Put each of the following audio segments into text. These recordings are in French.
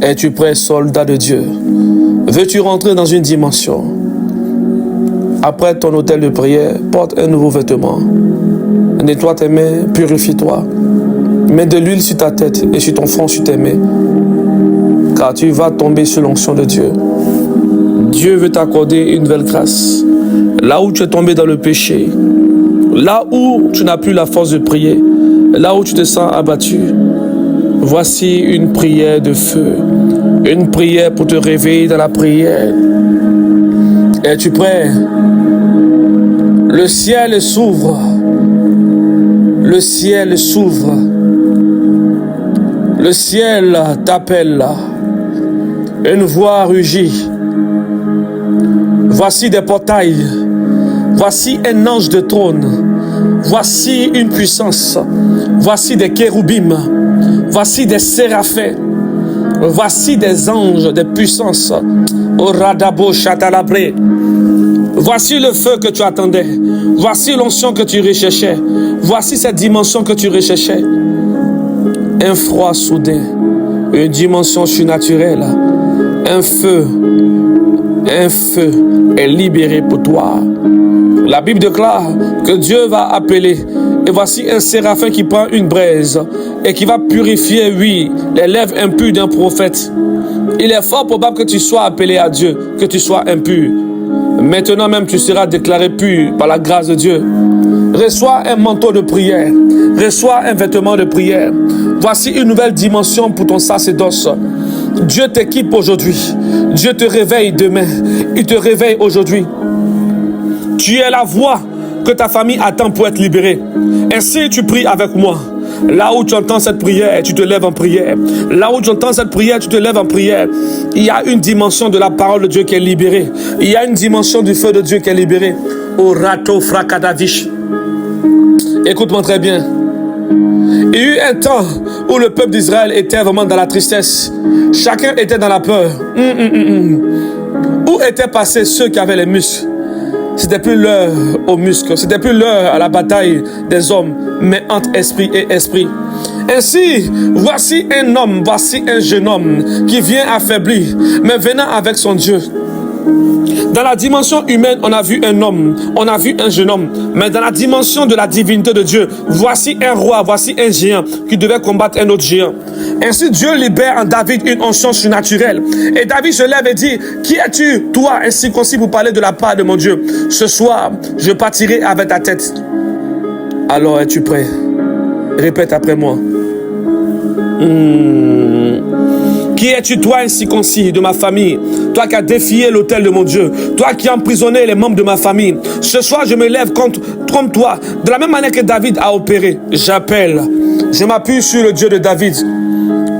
Es-tu prêt, soldat de Dieu? Veux-tu rentrer dans une dimension? Après ton hôtel de prière, porte un nouveau vêtement. Nettoie tes mains, purifie-toi. Mets de l'huile sur ta tête et sur ton front, sur tes mains. Car tu vas tomber sous l'onction de Dieu. Dieu veut t'accorder une nouvelle grâce. Là où tu es tombé dans le péché, là où tu n'as plus la force de prier, là où tu te sens abattu, voici une prière de feu. Une prière pour te réveiller dans la prière. Es-tu prêt? Le ciel s'ouvre. Le ciel s'ouvre. Le ciel t'appelle. Une voix rugit. Voici des portails. Voici un ange de trône. Voici une puissance. Voici des kéroubim. Voici des séraphins. Voici des anges de puissance. Oradabo Chatalabré. Voici le feu que tu attendais. Voici l'onction que tu recherchais. Voici cette dimension que tu recherchais. Un froid soudain. Une dimension surnaturelle. Un feu est libéré pour toi. La Bible déclare que Dieu va appeler. Et voici un séraphin qui prend une braise et qui va purifier, oui, les lèvres impures d'un prophète. Il est fort probable que tu sois appelé à Dieu, que tu sois impur. Maintenant même, tu seras déclaré pur par la grâce de Dieu. Reçois un manteau de prière. Reçois un vêtement de prière. Voici une nouvelle dimension pour ton sacerdoce. Dieu t'équipe aujourd'hui. Dieu te réveille demain. Il te réveille aujourd'hui. Tu es la voix que ta famille attend pour être libérée. Ainsi, tu pries avec moi. Là où tu entends cette prière, tu te lèves en prière. Là où tu entends cette prière, tu te lèves en prière. Il y a une dimension de la parole de Dieu qui est libérée. Il y a une dimension du feu de Dieu qui est libérée. Orato Frakadavish. Écoute-moi très bien. Il y a eu un temps où le peuple d'Israël était vraiment dans la tristesse. Chacun était dans la peur. Où étaient passés ceux qui avaient les muscles? C'était plus l'heure aux muscles, c'était plus l'heure à la bataille des hommes, mais entre esprit et esprit. Ainsi, voici un homme, voici un jeune homme qui vient affaibli, mais venant avec son Dieu. Dans la dimension humaine, on a vu un homme, on a vu un jeune homme, mais dans la dimension de la divinité de Dieu, voici un roi, voici un géant qui devait combattre un autre géant. Ainsi, Dieu libère en David une onction surnaturelle. Et David se lève et dit, qui es-tu, toi, incirconcis, pour parler de la part de mon Dieu? Ce soir, je partirai avec ta tête. Alors, es-tu prêt? Répète après moi. Qui es-tu, toi, incirconcis de ma famille? Toi qui as défié l'autel de mon Dieu. Toi qui as emprisonné les membres de ma famille. Ce soir, je me lève contre toi. De la même manière que David a opéré, j'appelle. Je m'appuie sur le Dieu de David.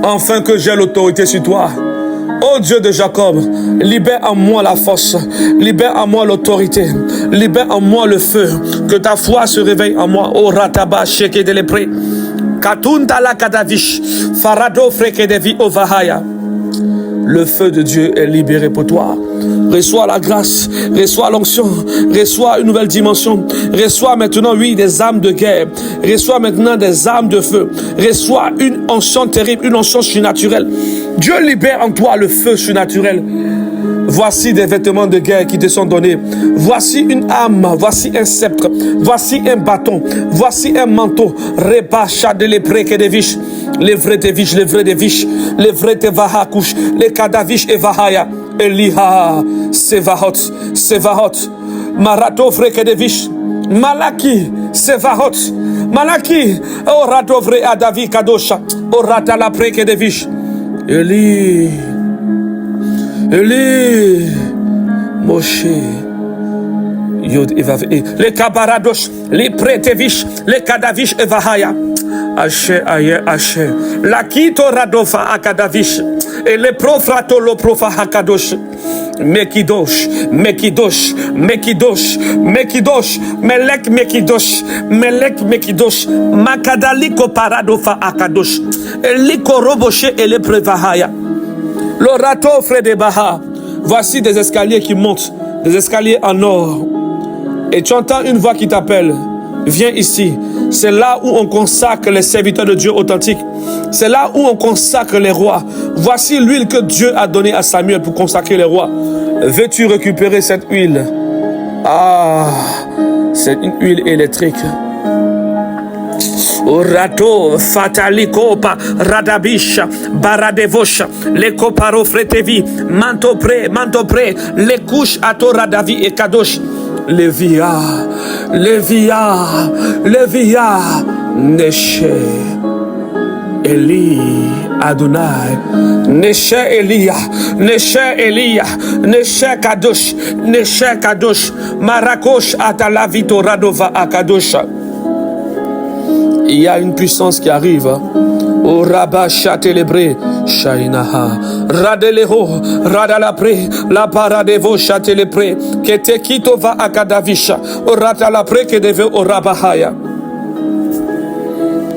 Enfin que j'ai l'autorité sur toi. Ô Dieu de Jacob, libère en moi la force. Libère en moi l'autorité. Libère en moi le feu. Que ta foi se réveille en moi. Ô Rataba Sheke de Lépré. Katundala Kadavish, Farado Frekedevi Ovahaya. Le feu de Dieu est libéré pour toi. Reçois la grâce, reçois l'onction, reçois une nouvelle dimension. Reçois maintenant, oui, des armes de guerre. Reçois maintenant des armes de feu. Reçois une onction terrible, une onction surnaturelle. Dieu libère en toi le feu surnaturel. Voici des vêtements de guerre qui te sont donnés. Voici une âme, voici un sceptre, voici un bâton, voici un manteau. Rebacha de l'épré que des viches, les vrais des viches, les vrais des viches, les vrais des vahakouches, les kadavish et vahaya. Eliha, Sevahot, Sevahot, Marato freke des viches, Malaki, Sevahot, Malaki, Oratovre Adavi Kadosha, Orata la preke des viches. Eli. Eli, Moshe, Yod Evav, les Kabaradosh, les Prétevish, les Kadavish Evahaya, Ashe, Aye, Ashe, la Kito Radofa Akadavish, et les Profrato lo Profa Hakadosh, Mekidosh, Mekidosh, Mekidosh, Mekidosh, Melek Mekidosh, Melek Mekidosh, Makadaliko Paradofa Akadosh, Eliko Roboshe et les Prevahaya. L'orato Frede Baha. Voici des escaliers qui montent, des escaliers en or. Et tu entends une voix qui t'appelle. Viens ici. C'est là où on consacre les serviteurs de Dieu authentiques. C'est là où on consacre les rois. Voici l'huile que Dieu a donnée à Samuel pour consacrer les rois. Veux-tu récupérer cette huile? Ah, c'est une huile électrique. Orato fataliko radabisha baradevosha le koparo fretevi manto pre les couches à toradavi et kadosh levia Neshe Eli Adonai Neshe Elia Neshe Kadosh Marakosh Atalavito Radova Akadosha. Il y a une puissance qui arrive. O Rabba Chatelebre Shainaha Radeleho Radalapre La Paradevo Chatelepre Kete Kitova Akadavisha O Radalapre Kedeve O Rabahaya.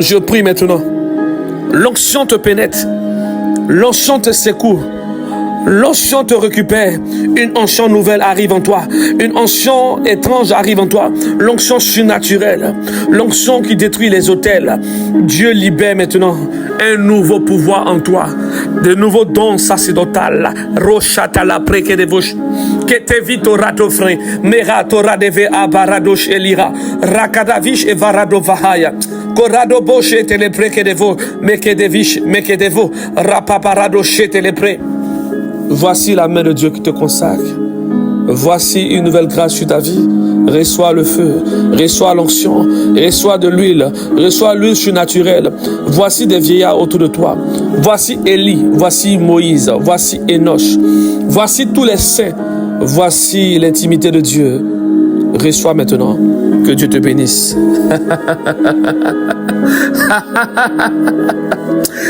Je prie maintenant. L'onction te pénètre. L'onction te secoue. L'onction te récupère. Une onction nouvelle arrive en toi. Une onction étrange arrive en toi. L'onction surnaturelle. L'onction qui détruit les autels. Dieu libère maintenant un nouveau pouvoir en toi. De nouveaux dons sacerdotales. Rochata la preke de vos. Que te vito ratofre. Mera tora deve abaradosh elira. Rakadavish e varado vahaya. Corrado boche te le preke de vos. Meke de vos. Rapaparado te le pre. Voici la main de Dieu qui te consacre. Voici une nouvelle grâce sur ta vie. Reçois le feu, reçois l'onction, reçois de l'huile, reçois l'huile surnaturelle. Voici des vieillards autour de toi. Voici Élie, voici Moïse, voici Enoch. Voici tous les saints. Voici l'intimité de Dieu. Reçois maintenant. Que Dieu te bénisse.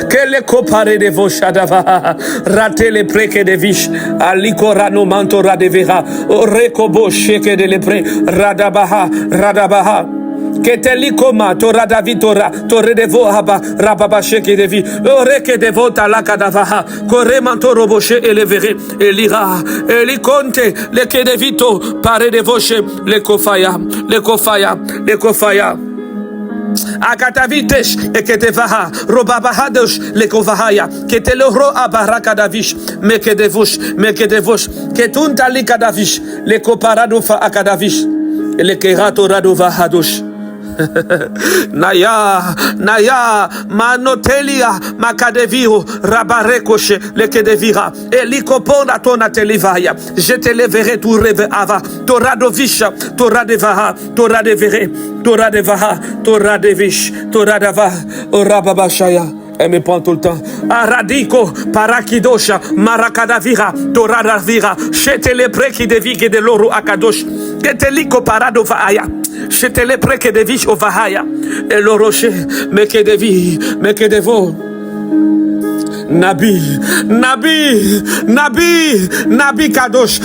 Que les coparés de vos chadava, rater les prés de viches, alicorano mantora de vera, orekobo sheke de lepre, radabaha. Que te likoma, tora davitora, tore de vo haba, rababa sheke de vi, oreke de vo talaka davaha, kore mantoro boche elevere, elira, elikonte, le ke de vito, pare de voche, le kofaya. Akatavitesh ekedevaha robabahadosh lekovahaya keteloro abarakadavish mekedevosh ketunta likadavish lekoparadofa akadavish lekerato radovahadosh. Naya manotelia makadeviro rabarekoshe lekedevira elikopona tona telivaya je te leverai tu reve ava toradovisha toradevaha toradevere toradevaha toradevish toradava orababashaya. Elle me prend tout le temps. Aradiko, parakidosha, marakadavira, toradavira, chete le preki de vi de loro akadosh, keteliko paradova aya, chete le preki de vi ovahaya, et loroche, meke de vi, meke de vo. Nabi Kadosh,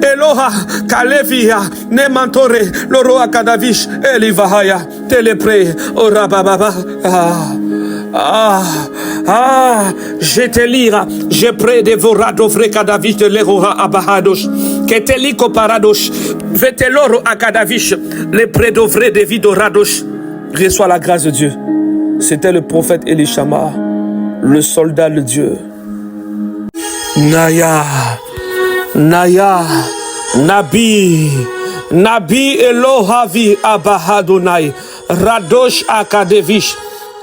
Eloha, Kalevia, Nemantore, Loro Akadavish, Elivahaya, Telepre, Orababa. Je te lira, je prie de vos rado frecadavish de l'Eroha Abahadosh, Keteliko Paradosh, Veteloro Akadavish, les prédovres de Vido Radosh. Reçois la grâce de Dieu. C'était le prophète Elishama, le soldat de Dieu. Naya, Nabi Elohavi Abahadonai, Radosh Akadevish,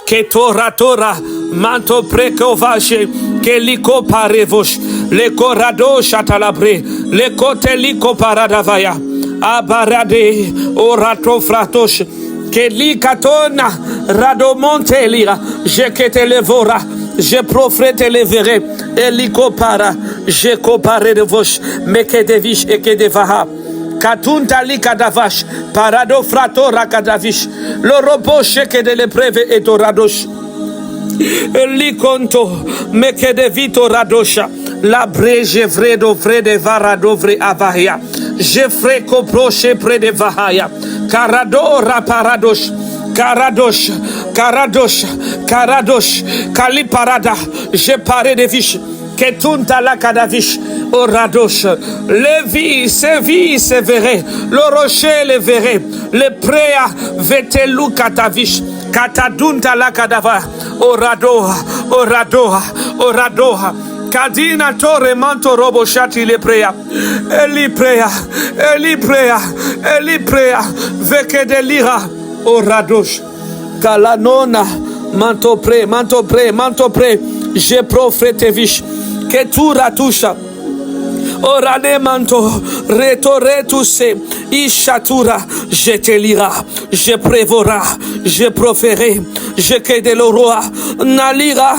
Ketoratora, Manto Prekovache, Keliko Parevosh, Leko Radosh Atalabre, Leko Teliko Paradavaya, Abarade, Orato Fratosh, Keli katona radomonte lira je kete levora je profrete levere eliko para je kopare de vosh meke de vish eke de vaha katunta lika davash parado frato rakadavish loropo sheke de lepreve etoradosh elikonto meke de vito radosha la breje vredo vrede varado vre avahia je freko proche près de vahaya Karadora paradosh, Karadosh, Kaliparada, je paré de vish, Ketunta la kadavish, Oradosh, Levi, Sevi, Severe, le rocher, le verre, le préa, Vetelu katavish, Katadunta la kadava. Oradoha, oradoha, oradoha. Kadina tore manto robo shati le prea. Eli prea, eli prea, eli prea. Veke de lira. Oradosh. Kalanona. Manto pre, manto pre, manto pre. Je profetevish. Ketura tusha. Orane manto, retore tousse, ishatura, je te lira, je prévora, je proférerai, je quede le roi, nalira,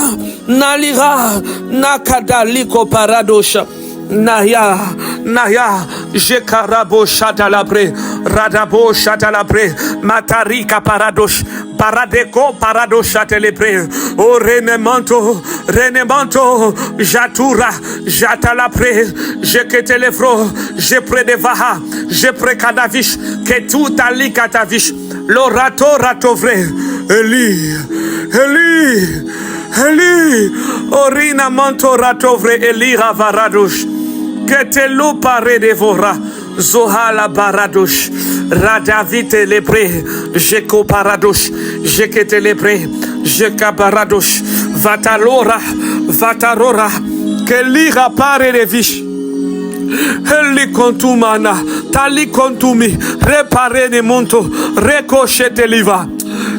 nalira, nakadaliko paradosha. Naya, Naya, Jekarabo Chatalabre, Radabo Chatalabre, Matarika Paradosh, Paradeko Paradosh Chatelebre, O Renemanto, Renemanto, Jatura, Jatalabre, Jeketelefro, Jepredevaha, Jeprekadavish, Ketu Talikatavish, Lorato Ratovre, Eli, Eli, Eli, Orina Manto Ratovre, Eli Ravaradosh. Que te loup pare devora, Zohala baradosh, Radavite lebre, Jeko paradosh, Jekete lebre, Jeka baradosh, Vatalora, Vatarora, que lira pare de vish. Eli contumana, tali contumi, repare de monto, recochete liva,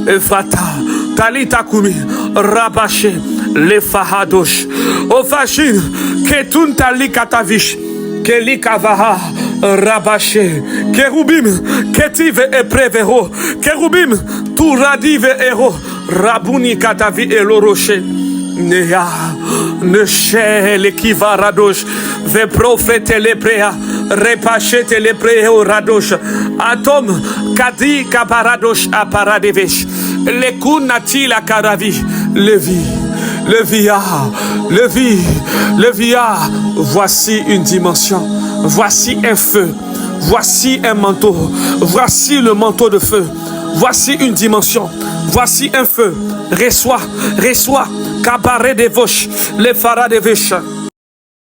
Efrata, talita kumi, rabache, le fahadosh, o fashin, ketun tali katavish, keli kavaha, rabache, kerubim, ketive e prevero, kerubim, tu radive ero, rabuni katavi e loroche, nea, neche le kiva radosh, ve profete le prea, repachete le preo radosh, atom, kadi kaparadosh aparadevesh, le kunati la karavi, levi. Le via, voici une dimension, voici un feu, voici un manteau, voici le manteau de feu, voici une dimension, voici un feu, reçois, cabaret des voches, les pharaons des vaches.